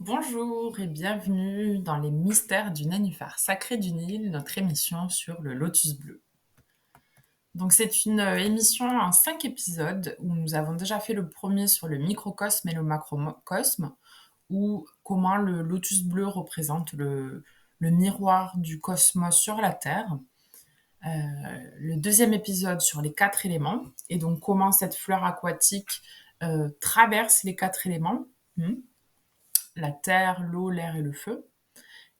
Bonjour et bienvenue dans les mystères du nénuphar sacré du Nil, notre émission sur le lotus bleu. Donc c'est une émission en 5 épisodes où nous avons déjà fait le premier sur le microcosme et le macrocosme, ou comment le lotus bleu représente le miroir du cosmos sur la Terre. Le deuxième épisode sur les 4 éléments, et donc comment cette fleur aquatique traverse les 4 éléments, la terre, l'eau, l'air et le feu,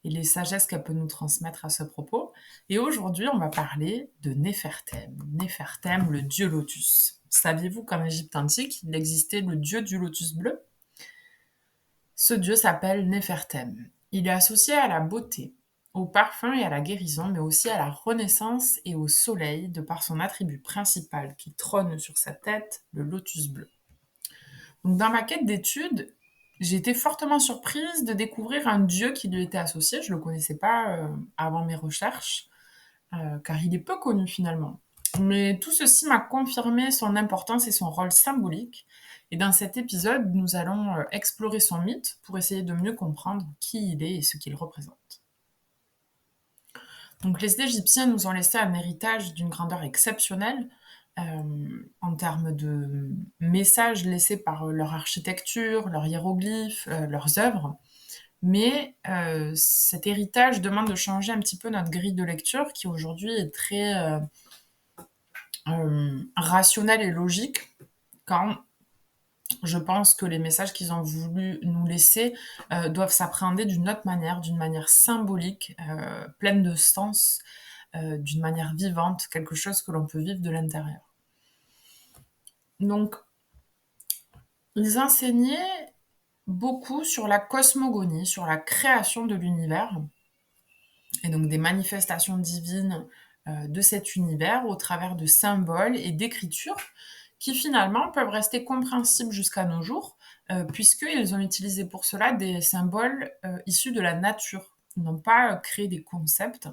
et les sagesses qu'elle peut nous transmettre à ce propos. Et aujourd'hui, on va parler de Néfertème. Néfertème, le dieu lotus. Saviez-vous qu'en Égypte antique, il existait le dieu du lotus bleu? Ce dieu s'appelle Néfertème. Il est associé à la beauté, au parfum et à la guérison, mais aussi à la renaissance et au soleil, de par son attribut principal qui trône sur sa tête, le lotus bleu. Donc, dans ma quête d'études, j'ai été fortement surprise de découvrir un dieu qui lui était associé. Je ne le connaissais pas avant mes recherches, car il est peu connu finalement. Mais tout ceci m'a confirmé son importance et son rôle symbolique. Et dans cet épisode, nous allons explorer son mythe pour essayer de mieux comprendre qui il est et ce qu'il représente. Donc les Égyptiens nous ont laissé un héritage d'une grandeur exceptionnelle, en termes de messages laissés par leur architecture, leurs hiéroglyphes, leurs œuvres. Mais cet héritage demande de changer un petit peu notre grille de lecture qui aujourd'hui est très rationnelle et logique, quand je pense que les messages qu'ils ont voulu nous laisser doivent s'appréhender d'une autre manière, d'une manière symbolique, pleine de sens, d'une manière vivante, quelque chose que l'on peut vivre de l'intérieur. Donc, ils enseignaient beaucoup sur la cosmogonie, sur la création de l'univers, et donc des manifestations divines de cet univers au travers de symboles et d'écritures qui finalement peuvent rester compréhensibles jusqu'à nos jours, puisqu'ils ont utilisé pour cela des symboles issus de la nature. Ils n'ont pas créé des concepts,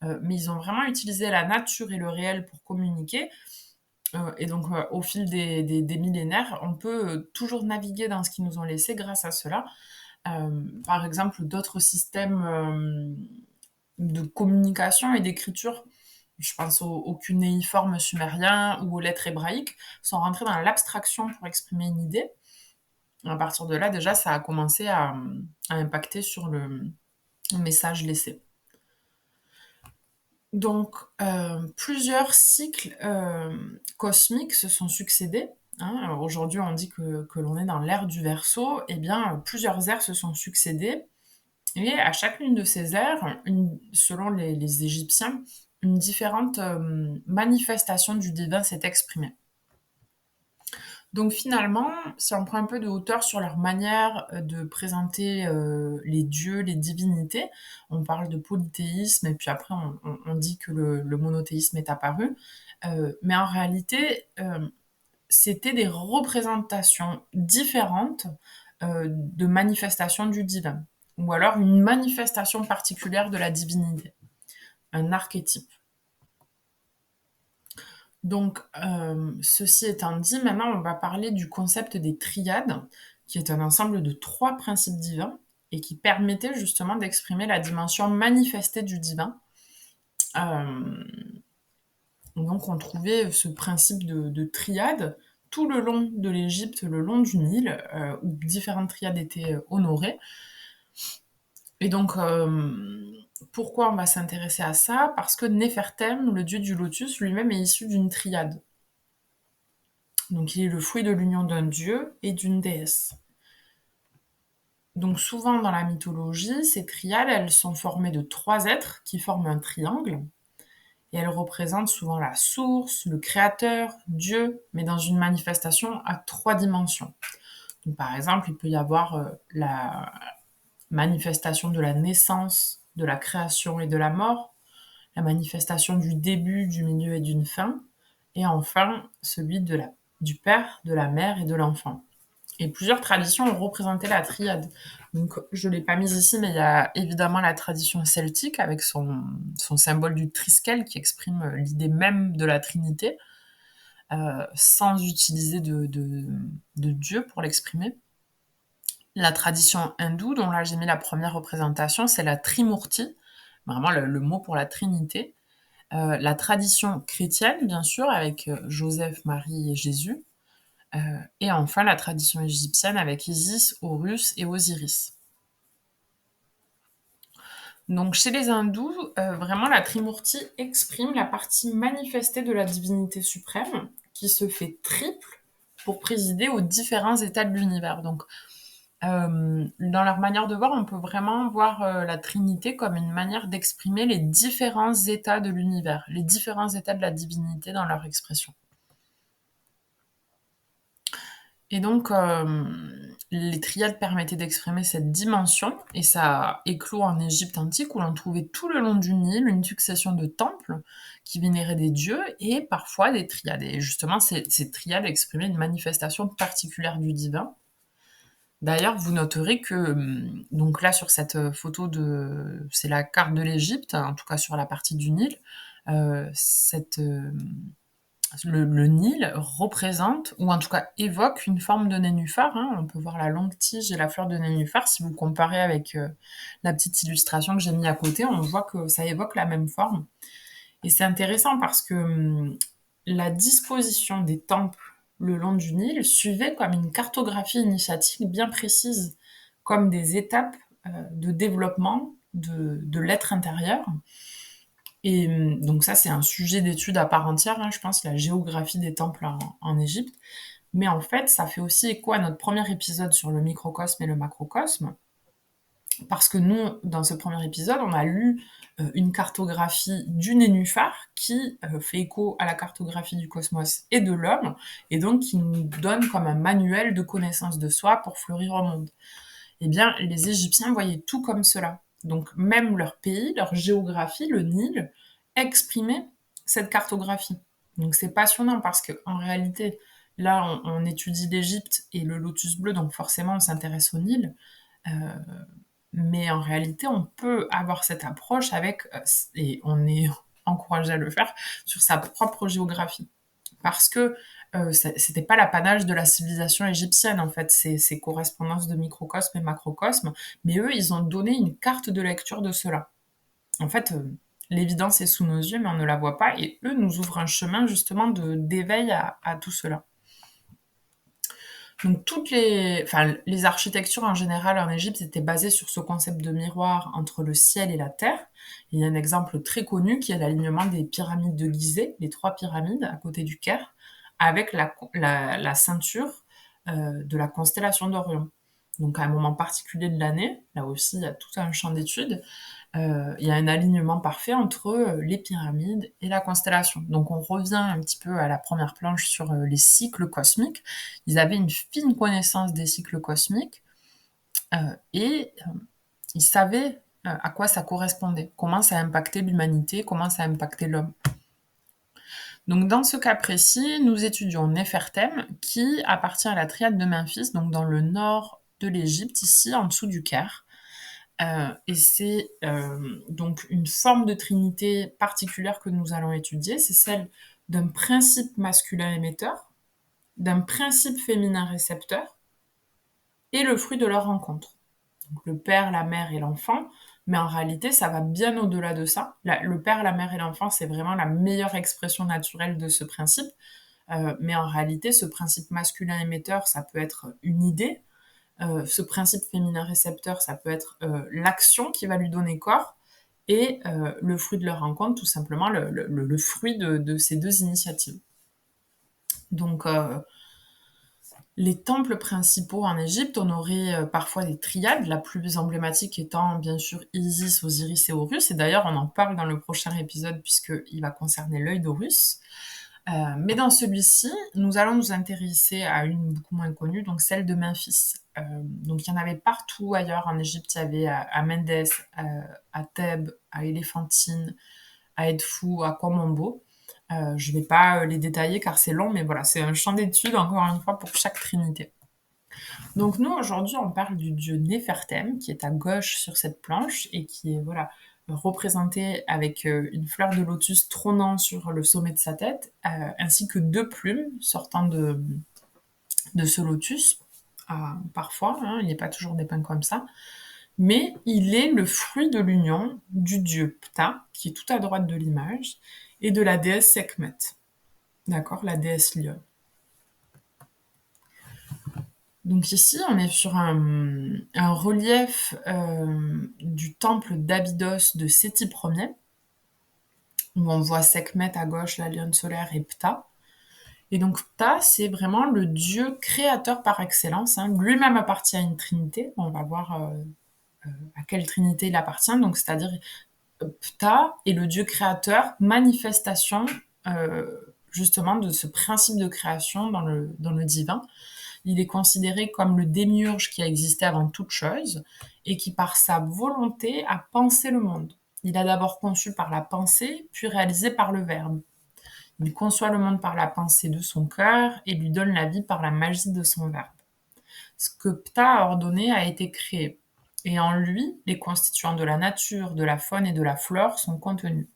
mais ils ont vraiment utilisé la nature et le réel pour communiquer. Et donc, au fil des millénaires, on peut toujours naviguer dans ce qu'ils nous ont laissé grâce à cela. Par exemple, d'autres systèmes de communication et d'écriture, je pense au cunéiforme sumérien ou aux lettres hébraïques, sont rentrés dans l'abstraction pour exprimer une idée. À partir de là, déjà, ça a commencé à impacter sur le message laissé. Donc, plusieurs cycles cosmiques se sont succédés. Alors aujourd'hui, on dit que l'on est dans l'ère du Verseau. Eh bien, plusieurs ères se sont succédées. Et à chacune de ces ères, selon les Égyptiens, une différente manifestation du divin s'est exprimée. Donc finalement, si on prend un peu de hauteur sur leur manière de présenter les dieux, les divinités, on parle de polythéisme et puis après on dit que le monothéisme est apparu, mais en réalité, c'était des représentations différentes de manifestations du divin, ou alors une manifestation particulière de la divinité, un archétype. Donc, ceci étant dit, maintenant on va parler du concept des triades, qui est un ensemble de 3 principes divins et qui permettait justement d'exprimer la dimension manifestée du divin. Donc on trouvait ce principe de triade tout le long de l'Égypte, le long du Nil, où différentes triades étaient honorées. Et donc, pourquoi on va s'intéresser à ça? Parce que Néfertème, le dieu du lotus, lui-même est issu d'une triade. Donc il est le fruit de l'union d'un dieu et d'une déesse. Donc souvent dans la mythologie, ces triades, elles sont formées de 3 êtres qui forment un triangle. Et elles représentent souvent la source, le créateur, Dieu, mais dans une manifestation à 3 dimensions. Donc par exemple, il peut y avoir la manifestation de la naissance, de la création et de la mort, la manifestation du début, du milieu et d'une fin, et enfin celui du père, de la mère et de l'enfant. Et plusieurs traditions ont représenté la triade. Donc, je ne l'ai pas mise ici, mais il y a évidemment la tradition celtique avec son symbole du triskel qui exprime l'idée même de la Trinité, sans utiliser de Dieu pour l'exprimer. La tradition hindoue, dont là j'ai mis la première représentation, c'est la Trimurti, vraiment le mot pour la Trinité. La tradition chrétienne, bien sûr, avec Joseph, Marie et Jésus. Et enfin, la tradition égyptienne avec Isis, Horus et Osiris. Donc, chez les hindous, vraiment, la Trimurti exprime la partie manifestée de la divinité suprême qui se fait triple pour présider aux différents états de l'univers. Donc, dans leur manière de voir, on peut vraiment voir la Trinité comme une manière d'exprimer les différents états de l'univers, les différents états de la divinité dans leur expression. Et donc, les triades permettaient d'exprimer cette dimension, et ça a éclos en Égypte antique, où l'on trouvait tout le long du Nil une succession de temples qui vénéraient des dieux, et parfois des triades. Et justement, ces triades exprimaient une manifestation particulière du divin. D'ailleurs, vous noterez que, donc là, sur cette photo c'est la carte de l'Égypte, en tout cas sur la partie du Nil, cette, le Nil représente, ou en tout cas évoque, une forme de nénuphar, hein. On peut voir la longue tige et la fleur de nénuphar. Si vous comparez avec la petite illustration que j'ai mis à côté, on voit que ça évoque la même forme. Et c'est intéressant parce que la disposition des temples le long du Nil suivait comme une cartographie initiatique bien précise, comme des étapes de développement de l'être intérieur. Et donc ça, c'est un sujet d'étude à part entière, hein, je pense, la géographie des temples en Égypte. Mais en fait, ça fait aussi écho à notre premier épisode sur le microcosme et le macrocosme, parce que nous, dans ce premier épisode, on a lu une cartographie du nénuphar qui fait écho à la cartographie du cosmos et de l'homme, et donc qui nous donne comme un manuel de connaissance de soi pour fleurir au monde. Eh bien, les Égyptiens voyaient tout comme cela. Donc même leur pays, leur géographie, le Nil, exprimait cette cartographie. Donc c'est passionnant parce qu'en réalité, là, on étudie l'Égypte et le lotus bleu, donc forcément, on s'intéresse au Nil. Euh, mais en réalité, on peut avoir cette approche avec, et on est encouragé à le faire, sur sa propre géographie. Parce que c'était pas l'apanage de la civilisation égyptienne, en fait, ces correspondances de microcosme et macrocosme, mais eux, ils ont donné une carte de lecture de cela. En fait, l'évidence est sous nos yeux, mais on ne la voit pas, et eux nous ouvrent un chemin justement d'éveil à tout cela. Donc les architectures en général en Égypte étaient basées sur ce concept de miroir entre le ciel et la terre. Il y a un exemple très connu qui est l'alignement des pyramides de Gizeh, les 3 pyramides à côté du Caire, avec la ceinture de la constellation d'Orion. Donc à un moment particulier de l'année, là aussi il y a tout un champ d'études, il y a un alignement parfait entre les pyramides et la constellation. Donc on revient un petit peu à la première planche sur les cycles cosmiques. Ils avaient une fine connaissance des cycles cosmiques et ils savaient à quoi ça correspondait, comment ça impactait l'humanité, comment ça impactait l'homme. Donc dans ce cas précis, nous étudions Néfertem qui appartient à la triade de Memphis, donc dans le nord de l'Égypte, ici en dessous du Caire. Et c'est donc une forme de trinité particulière que nous allons étudier, c'est celle d'un principe masculin émetteur, d'un principe féminin récepteur, et le fruit de leur rencontre. Donc le père, la mère et l'enfant, mais en réalité, ça va bien au-delà de ça. Le père, la mère et l'enfant, c'est vraiment la meilleure expression naturelle de ce principe. Mais en réalité, ce principe masculin émetteur, ça peut être une idée, ce principe féminin récepteur, ça peut être l'action qui va lui donner corps, et le fruit de leur rencontre, tout simplement le fruit de ces deux initiatives. Donc, les temples principaux en Égypte, on aurait parfois des triades, la plus emblématique étant bien sûr Isis, Osiris et Horus, et d'ailleurs on en parle dans le prochain épisode puisqu'il va concerner l'œil d'Horus. Mais dans celui-ci, nous allons nous intéresser à une beaucoup moins connue, donc celle de Memphis. Donc il y en avait partout ailleurs en Égypte, il y avait à Mendes, à Thèbes, à Éléphantine, à Edfou, à Kwamambo. Je ne vais pas les détailler car c'est long, mais voilà, c'est un champ d'étude encore une fois pour chaque trinité. Donc nous aujourd'hui on parle du dieu Néfertem qui est à gauche sur cette planche et qui est voilà représenté avec une fleur de lotus trônant sur le sommet de sa tête, ainsi que 2 plumes sortant de ce lotus, parfois, hein, il n'est pas toujours dépeint comme ça, mais il est le fruit de l'union du dieu Ptah, qui est tout à droite de l'image, et de la déesse Sekhmet, d'accord, la déesse lionne. Donc ici, on est sur un relief du temple d'Abydos de Séti Ier, où on voit Sekhmet à gauche, la lionne solaire, et Ptah. Et donc Ptah, c'est vraiment le dieu créateur par excellence, hein. Lui-même appartient à une trinité. On va voir à quelle trinité il appartient. Donc c'est-à-dire Ptah est le dieu créateur, manifestation justement de ce principe de création dans le divin. Il est considéré comme le démiurge qui a existé avant toute chose et qui, par sa volonté, a pensé le monde. Il a d'abord conçu par la pensée, puis réalisé par le verbe. Il conçoit le monde par la pensée de son cœur et lui donne la vie par la magie de son verbe. Ce que Ptah a ordonné a été créé. Et en lui, les constituants de la nature, de la faune et de la flore sont contenus.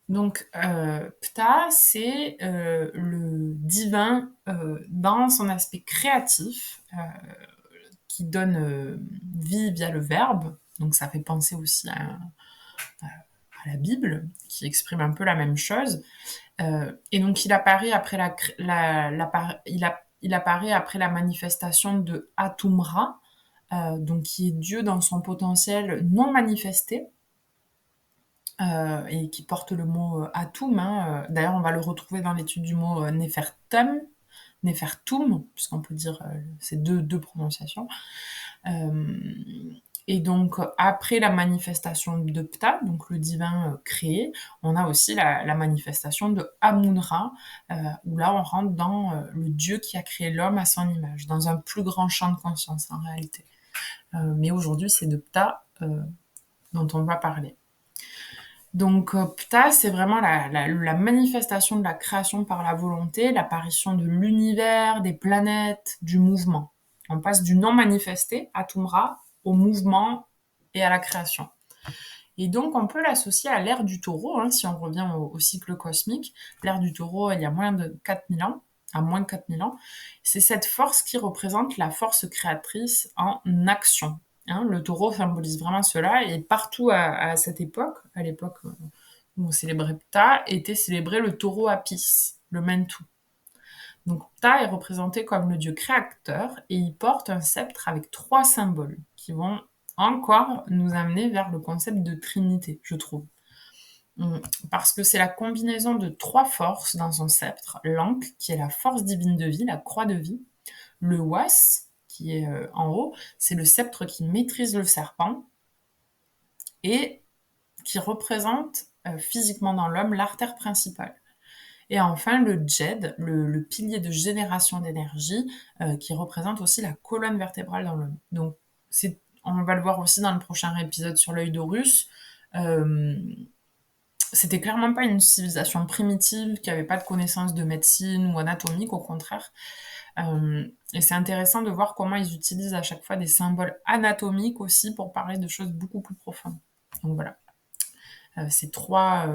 Donc, Ptah, c'est le divin dans son aspect créatif, qui donne vie via le verbe. Donc, ça fait penser aussi à la Bible, qui exprime un peu la même chose. Et donc, il apparaît après il apparaît après la manifestation de Atum-Ra, donc qui est Dieu dans son potentiel non manifesté, et qui porte le mot Atum, hein. D'ailleurs, on va le retrouver dans l'étude du mot Nefertum, puisqu'on peut dire ces deux prononciations. Et donc, après la manifestation de Ptah, donc le divin créé, on a aussi la manifestation de Amun-Ra, où là, on rentre dans le dieu qui a créé l'homme à son image, dans un plus grand champ de conscience en réalité. Mais aujourd'hui, c'est de Ptah dont on va parler. Donc, Ptah, c'est vraiment la manifestation de la création par la volonté, l'apparition de l'univers, des planètes, du mouvement. On passe du non manifesté, Atum-Ra, au mouvement et à la création. Et donc, on peut l'associer à l'ère du taureau, hein, si on revient au cycle cosmique. L'ère du taureau, il y a moins de 4000 ans, à moins de 4000 ans. C'est cette force qui représente la force créatrice en action. Hein, le taureau symbolise vraiment cela, et partout à cette époque, à l'époque où on célébrait Ptah, était célébré le taureau Apis, le Mentu. Donc Ptah est représenté comme le dieu créateur, et il porte un sceptre avec 3 symboles qui vont encore nous amener vers le concept de trinité, je trouve. Parce que c'est la combinaison de 3 forces dans son sceptre. L'Ankh, qui est la force divine de vie, la croix de vie. Le Was, qui est en haut, c'est le sceptre qui maîtrise le serpent et qui représente physiquement dans l'homme l'artère principale. Et enfin, le Djed, le pilier de génération d'énergie, qui représente aussi la colonne vertébrale dans l'homme. Donc, on va le voir aussi dans le prochain épisode sur l'œil d'Horus. C'était clairement pas une civilisation primitive qui avait pas de connaissances de médecine ou anatomique, au contraire. Et c'est intéressant de voir comment ils utilisent à chaque fois des symboles anatomiques aussi pour parler de choses beaucoup plus profondes. Donc voilà. Ces trois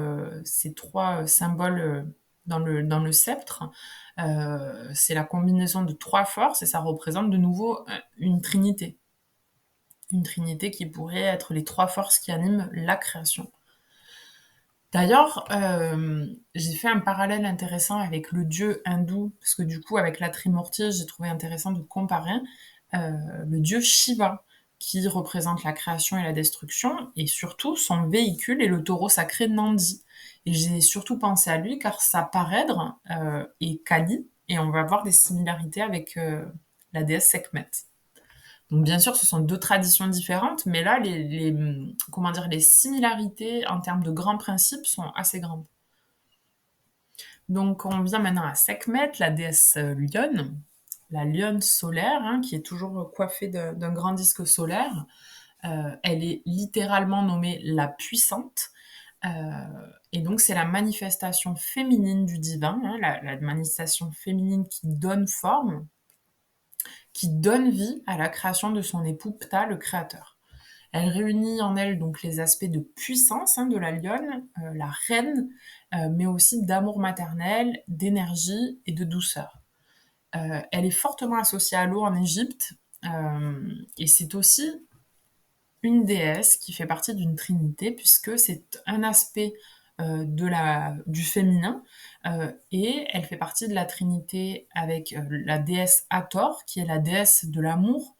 symboles dans le sceptre, c'est la combinaison de 3 forces, et ça représente de nouveau une trinité. Une trinité qui pourrait être les 3 forces qui animent la création. D'ailleurs, j'ai fait un parallèle intéressant avec le dieu hindou, parce que du coup, avec la trimurti, j'ai trouvé intéressant de comparer le dieu Shiva, qui représente la création et la destruction, et surtout son véhicule est le taureau sacré Nandi. Et j'ai surtout pensé à lui car sa parèdre est Kali, et on va voir des similarités avec la déesse Sekhmet. Donc bien sûr, ce sont 2 traditions différentes, mais là, les similarités en termes de grands principes sont assez grandes. Donc on vient maintenant à Sekhmet, la déesse lionne, la lionne solaire, hein, qui est toujours coiffée d'un grand disque solaire. Elle est littéralement nommée la puissante. Et donc c'est la manifestation féminine du divin, hein, la manifestation féminine qui donne forme, qui donne vie à la création de son époux Ptah, le créateur. Elle réunit en elle donc les aspects de puissance, hein, de la lionne, la reine, mais aussi d'amour maternel, d'énergie et de douceur. Elle est fortement associée à l'eau en Égypte, et c'est aussi une déesse qui fait partie d'une trinité, puisque c'est un aspect du féminin, et elle fait partie de la trinité avec la déesse Hathor, qui est la déesse de l'amour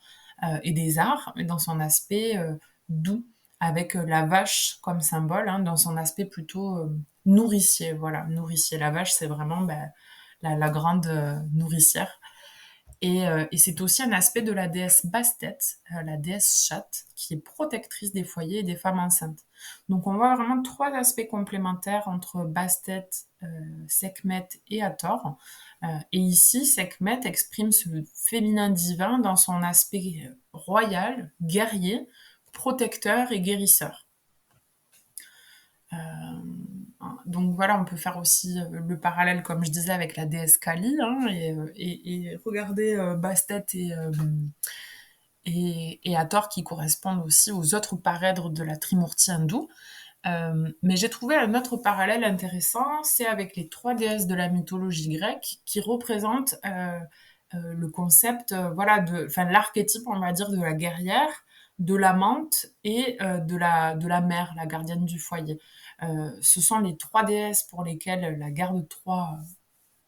et des arts, mais dans son aspect doux, avec la vache comme symbole, hein, dans son aspect plutôt nourricier. Voilà, nourricier. La vache, c'est vraiment la grande nourricière. Et c'est aussi un aspect de la déesse Bastet, la déesse chatte, qui est protectrice des foyers et des femmes enceintes. Donc on voit vraiment trois aspects complémentaires entre Bastet, Sekhmet et Hathor. Et ici, Sekhmet exprime ce féminin divin dans son aspect royal, guerrier, protecteur et guérisseur. Donc voilà, on peut faire aussi le parallèle, comme je disais, avec la déesse Kali, hein, et regarder Bastet et Hathor qui correspondent aussi aux autres parèdres de la Trimurti hindoue. Mais j'ai trouvé un autre parallèle intéressant, c'est avec les trois déesses de la mythologie grecque qui représentent le concept, voilà, enfin l'archétype, on va dire, de la guerrière, de l'amante et de la mère, la gardienne du foyer. Ce sont les trois déesses pour lesquelles la guerre de Troie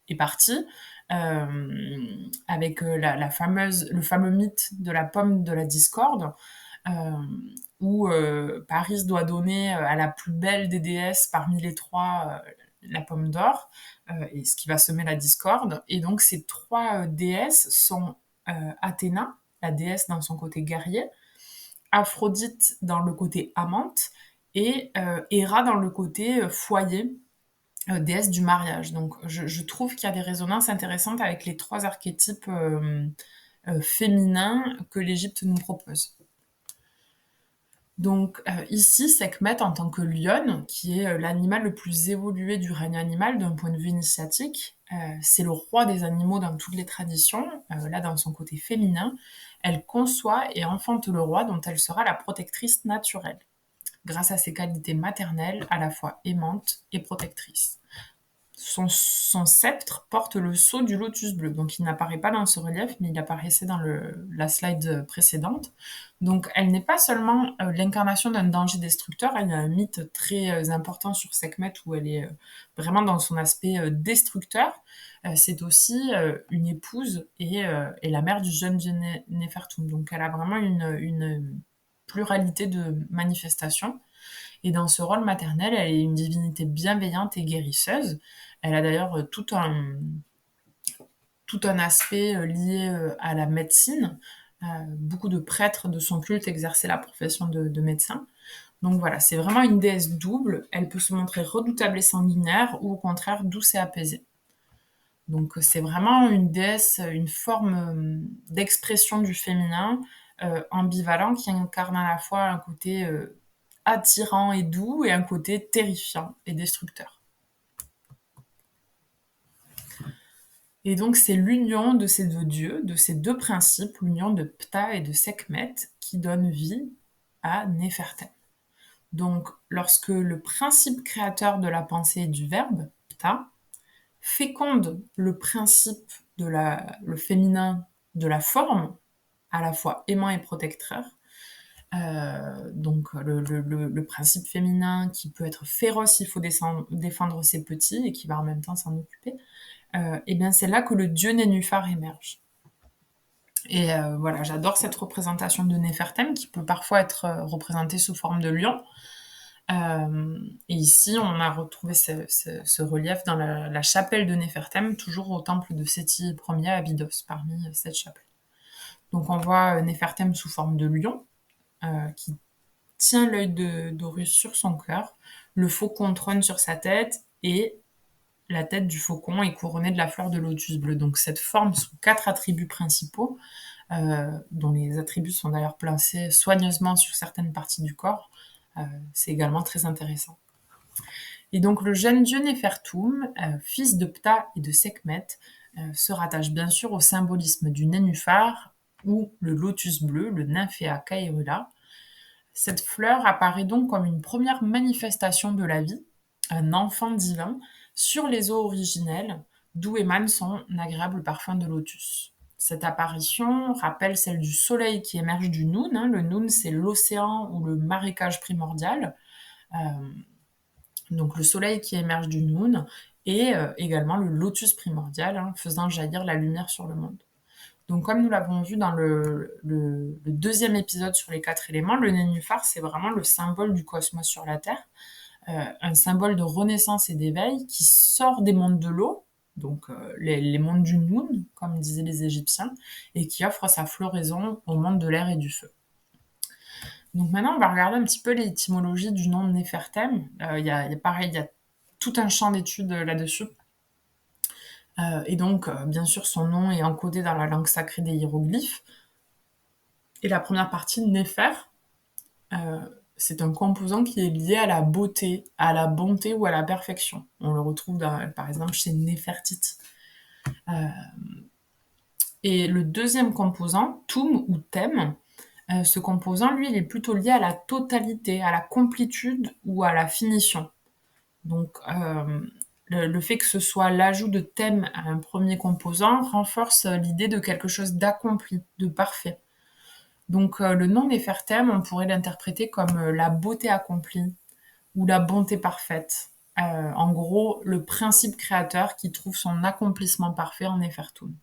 est partie, avec le fameux mythe de la pomme de la discorde, euh, où Paris doit donner à la plus belle des déesses parmi les trois la pomme d'or, et ce qui va semer la discorde. Et donc ces trois déesses sont Athéna, la déesse dans son côté guerrier, Aphrodite dans le côté amante, et Héra dans le côté foyer, déesse du mariage. Donc je trouve qu'il y a des résonances intéressantes avec les trois archétypes féminins que l'Égypte nous propose. Donc ici, Sekhmet en tant que lionne, qui est l'animal le plus évolué du règne animal d'un point de vue initiatique, c'est le roi des animaux dans toutes les traditions, là dans son côté féminin, elle conçoit et enfante le roi dont elle sera la protectrice naturelle, grâce à ses qualités maternelles à la fois aimantes et protectrices. Son sceptre porte le sceau du lotus bleu. Donc, il n'apparaît pas dans ce relief, mais il apparaissait dans la slide précédente. Donc, elle n'est pas seulement l'incarnation d'un danger destructeur. Il y a un mythe très important sur Sekhmet où elle est vraiment dans son aspect destructeur. C'est aussi une épouse et la mère du jeune dieu Nefertum. Donc, elle a vraiment une pluralité de manifestations. Et dans ce rôle maternel, elle est une divinité bienveillante et guérisseuse. Elle a d'ailleurs tout un aspect lié à la médecine. Beaucoup de prêtres de son culte exerçaient la profession de médecin. Donc voilà, c'est vraiment une déesse double. Elle peut se montrer redoutable et sanguinaire ou au contraire douce et apaisée. Donc c'est vraiment une déesse, une forme d'expression du féminin ambivalent qui incarne à la fois un côté attirant et doux et un côté terrifiant et destructeur. Et donc c'est l'union de ces deux dieux, de ces deux principes, l'union de Ptah et de Sekhmet, qui donne vie à Néfertem. Donc lorsque le principe créateur de la pensée et du verbe, Ptah, féconde le principe le féminin de la forme, à la fois aimant et protecteur, donc le principe féminin qui peut être féroce, il faut défendre ses petits et qui va en même temps s'en occuper, et bien c'est là que le dieu Nénuphar émerge. Et voilà, j'adore cette représentation de Néfertem qui peut parfois être représentée sous forme de lion. Et ici, on a retrouvé ce relief dans la chapelle de Néfertem, toujours au temple de Séti Ier à Abydos, parmi cette chapelle. Donc on voit Néfertem sous forme de lion, qui tient l'œil d'Horus sur son cœur, le faucon trône sur sa tête, et la tête du faucon est couronnée de la fleur de lotus bleu. Donc cette forme sous 4 attributs principaux, dont les attributs sont d'ailleurs placés soigneusement sur certaines parties du corps, c'est également très intéressant. Et donc le jeune dieu Néfertum, fils de Ptah et de Sekhmet, se rattache bien sûr au symbolisme du nénuphar, ou le lotus bleu, le Nymphéa caerula. Cette fleur apparaît donc comme une première manifestation de la vie, un enfant divin, sur les eaux originelles, d'où émane son agréable parfum de lotus. Cette apparition rappelle celle du soleil qui émerge du Noun, hein. Le Noun, c'est l'océan ou le marécage primordial. Euh, donc le soleil qui émerge du Noun et également le lotus primordial, hein, faisant jaillir la lumière sur le monde. Donc comme nous l'avons vu dans le deuxième épisode sur les 4 éléments, le nénuphar, c'est vraiment le symbole du cosmos sur la Terre, un symbole de renaissance et d'éveil qui sort des mondes de l'eau, donc les mondes du Noun, comme disaient les Égyptiens, et qui offre sa floraison au monde de l'air et du feu. Donc maintenant, on va regarder un petit peu l'étymologie du nom de Néfertem. Pareil, il y a tout un champ d'études là-dessus. Et donc, bien sûr, son nom est encodé dans la langue sacrée des hiéroglyphes. Et la première partie, Néfer, euh, c'est un composant qui est lié à la beauté, à la bonté ou à la perfection. On le retrouve par exemple chez Néfertiti. Euh, et le deuxième composant, Toum ou Tem, ce composant, lui, il est plutôt lié à la totalité, à la complétude ou à la finition. Donc, le fait que ce soit l'ajout de thème à un premier composant renforce l'idée de quelque chose d'accompli, de parfait. Donc, le nom Néfertem, on pourrait l'interpréter comme la beauté accomplie ou la bonté parfaite. En gros, le principe créateur qui trouve son accomplissement parfait en Néfertum.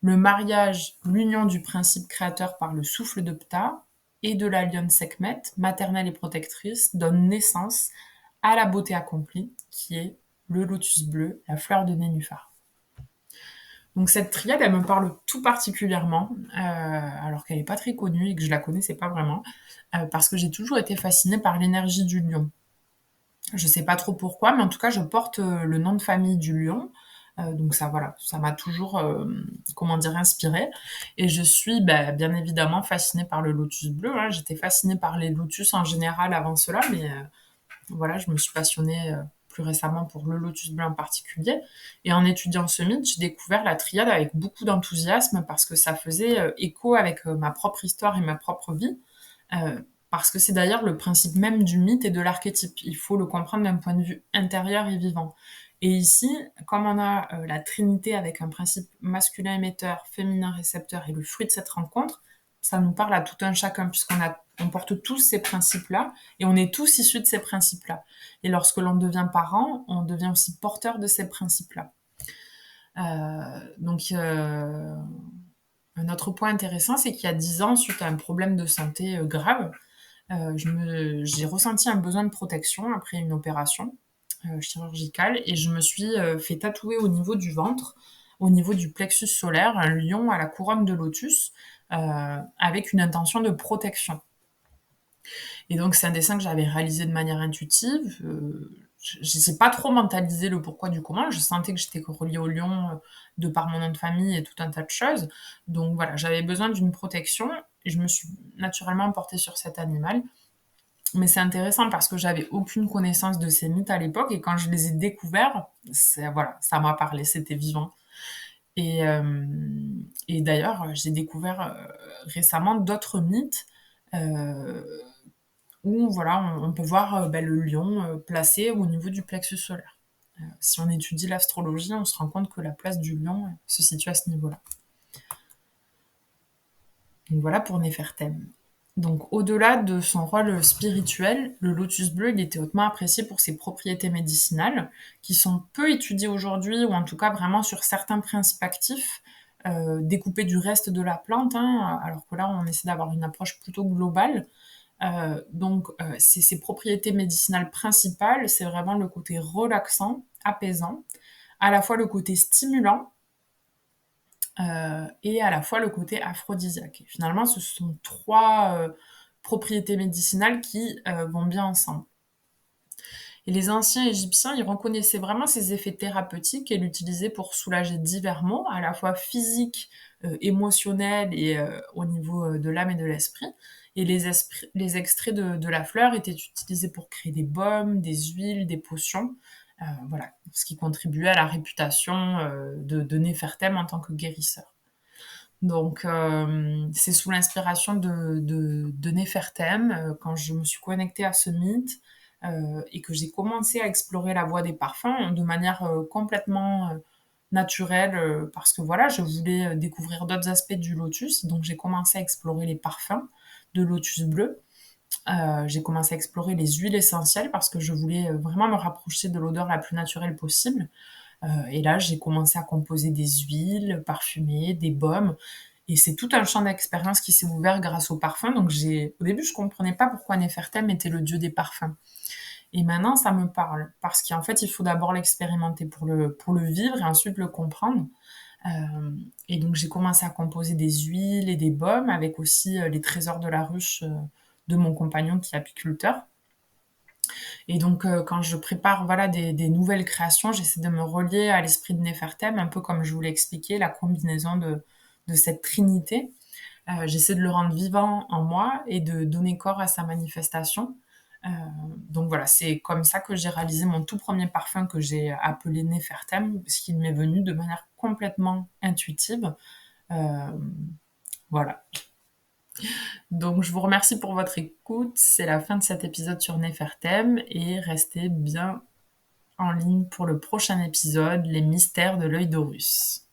Le mariage, l'union du principe créateur par le souffle de Ptah et de la lionne Sekhmet, maternelle et protectrice, donne naissance à la beauté accomplie, qui est le lotus bleu, la fleur de nénuphar. Donc cette triade, elle me parle tout particulièrement, alors qu'elle n'est pas très connue et que je la connaissais pas vraiment, parce que j'ai toujours été fascinée par l'énergie du lion. Je sais pas trop pourquoi, mais en tout cas, je porte le nom de famille du lion. Donc ça, voilà, ça m'a toujours, comment dire, inspirée. Et je suis bien évidemment fascinée par le lotus bleu, hein. J'étais fascinée par les lotus en général avant cela, mais voilà, je me suis passionnée plus récemment pour le lotus bleu en particulier. Et en étudiant ce mythe, j'ai découvert la triade avec beaucoup d'enthousiasme parce que ça faisait écho avec ma propre histoire et ma propre vie. Euh, Parce que c'est d'ailleurs le principe même du mythe et de l'archétype. Il faut le comprendre d'un point de vue intérieur et vivant. Et ici, comme on a la Trinité avec un principe masculin émetteur, féminin récepteur et le fruit de cette rencontre, ça nous parle à tout un chacun on porte tous ces principes-là et on est tous issus de ces principes-là. Et lorsque l'on devient parent, on devient aussi porteur de ces principes-là. Donc, un autre point intéressant, c'est qu'il y a 10 ans, suite à un problème de santé grave, j'ai ressenti un besoin de protection après une opération chirurgicale et je me suis fait tatouer au niveau du ventre, au niveau du plexus solaire, un lion à la couronne de lotus avec une intention de protection. Et donc c'est un dessin que j'avais réalisé de manière intuitive. Je ne sais pas trop mentalisé le pourquoi du comment. Je sentais que j'étais reliée au lion de par mon nom de famille et tout un tas de choses. Donc voilà, j'avais besoin d'une protection et je me suis naturellement portée sur cet animal. Mais c'est intéressant parce que j'avais aucune connaissance de ces mythes à l'époque et quand je les ai découverts, voilà, ça m'a parlé, c'était vivant. Et, euh, et d'ailleurs, j'ai découvert récemment d'autres mythes euh, où voilà, on peut voir le lion placé au niveau du plexus solaire. Si on étudie l'astrologie, on se rend compte que la place du lion se situe à ce niveau-là. Donc voilà pour Néfertem. Donc au-delà de son rôle spirituel, le lotus bleu il était hautement apprécié pour ses propriétés médicinales, qui sont peu étudiées aujourd'hui, ou en tout cas vraiment sur certains principes actifs, découpés du reste de la plante, hein, alors que là on essaie d'avoir une approche plutôt globale. Ses propriétés médicinales principales, c'est vraiment le côté relaxant, apaisant, à la fois le côté stimulant et à la fois le côté aphrodisiaque. Et finalement, ce sont trois propriétés médicinales qui vont bien ensemble. Et les anciens Égyptiens, ils reconnaissaient vraiment ces effets thérapeutiques et l'utilisaient pour soulager divers maux, à la fois physiques, émotionnels et au niveau de l'âme et de l'esprit. Et les extraits de la fleur étaient utilisés pour créer des baumes, des huiles, des potions, voilà, ce qui contribuait à la réputation de Néfertem en tant que guérisseur. Donc, c'est sous l'inspiration de Néfertem, quand je me suis connectée à ce mythe, et que j'ai commencé à explorer la voie des parfums de manière complètement naturelle, parce que voilà, je voulais découvrir d'autres aspects du lotus. Donc j'ai commencé à explorer les parfums de lotus bleu. J'ai commencé à explorer les huiles essentielles parce que je voulais vraiment me rapprocher de l'odeur la plus naturelle possible. Et là, j'ai commencé à composer des huiles parfumées, des baumes. Et c'est tout un champ d'expérience qui s'est ouvert grâce au parfum. Donc au début, je comprenais pas pourquoi Nefertem était le dieu des parfums. Et maintenant, ça me parle. Parce qu'en fait, il faut d'abord l'expérimenter pour le vivre et ensuite le comprendre. Et donc, j'ai commencé à composer des huiles et des baumes avec aussi les trésors de la ruche de mon compagnon qui est apiculteur. Et donc, quand je prépare voilà, des nouvelles créations, j'essaie de me relier à l'esprit de Nefertem, un peu comme je vous l'ai expliqué, la combinaison de cette trinité. J'essaie de le rendre vivant en moi et de donner corps à sa manifestation. Euh, donc voilà, c'est comme ça que j'ai réalisé mon tout premier parfum que j'ai appelé Nefertem, parce qu'il m'est venu de manière complètement intuitive. Euh, voilà. Donc je vous remercie pour votre écoute. C'est la fin de cet épisode sur Nefertem et restez bien en ligne pour le prochain épisode, les mystères de l'œil d'Horus.